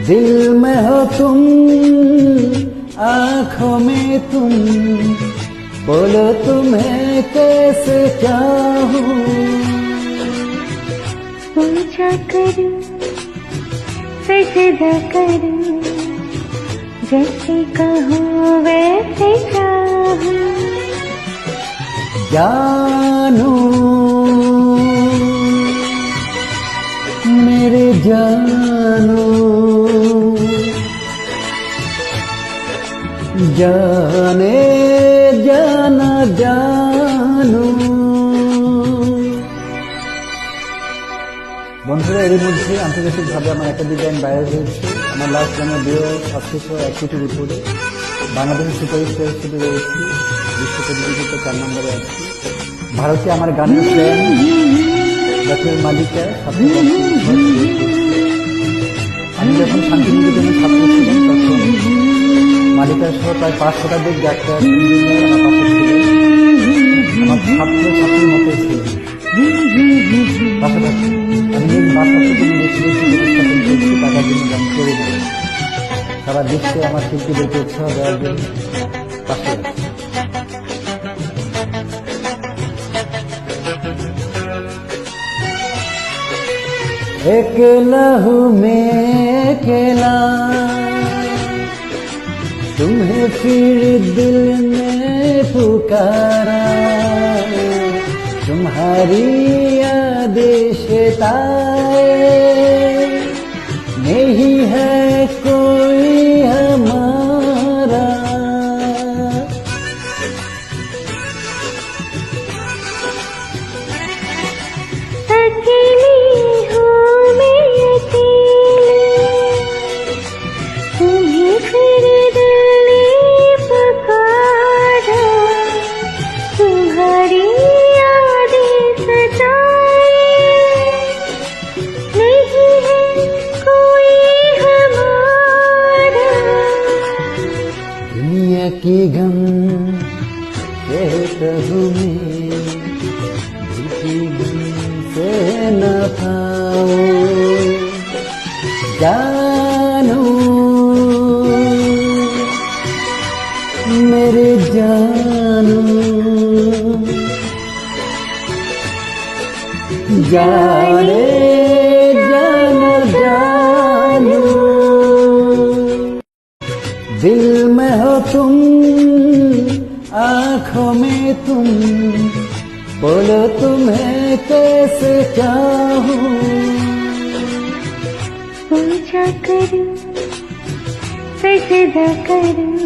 दिल में हो तुम, आंखों में तुम, बोलो तुम्हें कैसे चाहूं। पूजा करूं, सजदा करूं, जैसे कहो वैसे चाहूं। जानू मेरे जानू, जाने जाना जानू। বন্ধুরা, এর মধ্যে আন্তর্জাতিকভাবে আমার একাধিক গান ভাইরাল হয়েছে। আমার লাস্ট গানের ভিউ 1 কোটির উপরে। বাংলাদেশের সুপারস্টার হিসেবে রয়েছি, বিশ্ব প্রতিযোগিতা 4 নম্বরে আছি। ভারতে আমার গানের ফ্যান ডক্টর মালিকা। আমি যখন শান্তিনিকেতনে ছাত্র ছিলাম তখন মালিকার সহ প্রায় 5 শতাধিক ডাক্তার ইঞ্জিনিয়ার আমার পাশে ছিলেন। আমার ছাত্র ছাত্রীর মতো ছিল। পাশাপাশি আমি নিজ বাসা থেকে বেশি বেশি প্রতিস্থাপন করছি টাকার জন্য গান করে দেব। সারা বিশ্বে আমার শিল্পীদেরকে উৎসাহ দেওয়ার জন্য পাশে আছি। अकेला हूँ मैं अकेला, तुम्हें फिर दिल ने पुकारा। तुम्हारी यादें सताए, नहीं है कोई हमारा। अकेली हूँ मैं अकेली, तुम्हें फिर दिल ने पुकारा। तुम्हारी यादें सताए, नहीं है कोई हमारा। दुनिया की गम कहता हूँ मैं, दिल की गम से न पाओ। जानू मेरे जानू, जाने जाना जानू। दिल में हो तुम, आंखों में तुम, बोलो तुम्हें कैसे चाहूं। पूजा करूं, सजदा करूं,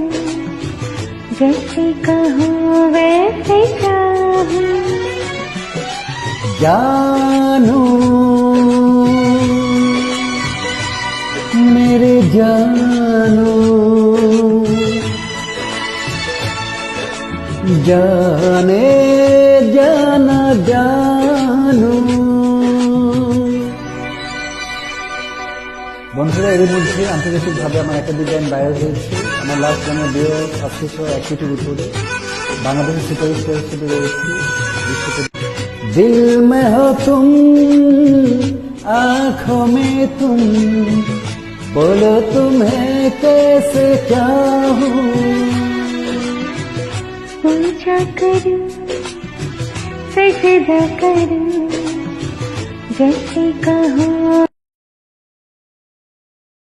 जैसे कहो वैसे चाहूं। जानू मेरे जानू, जाने जाना जानू। বন্ধুরা, এর মধ্যে আন্তর্জাতিকভাবে আমার একাধিক গান ভাইরাল হয়েছে। আমার লাস্ট গানের ভিউ 1 কোটির উপরে। বাংলাদেশের সুপারস্টার হিসেবে রয়েছি, বিশ্ব। दिल में हो तुम, आंखों में तुम, बोलो तुम्हें कैसे चाहूं। पूजा करूं, सजदा करूं, जैसे कहो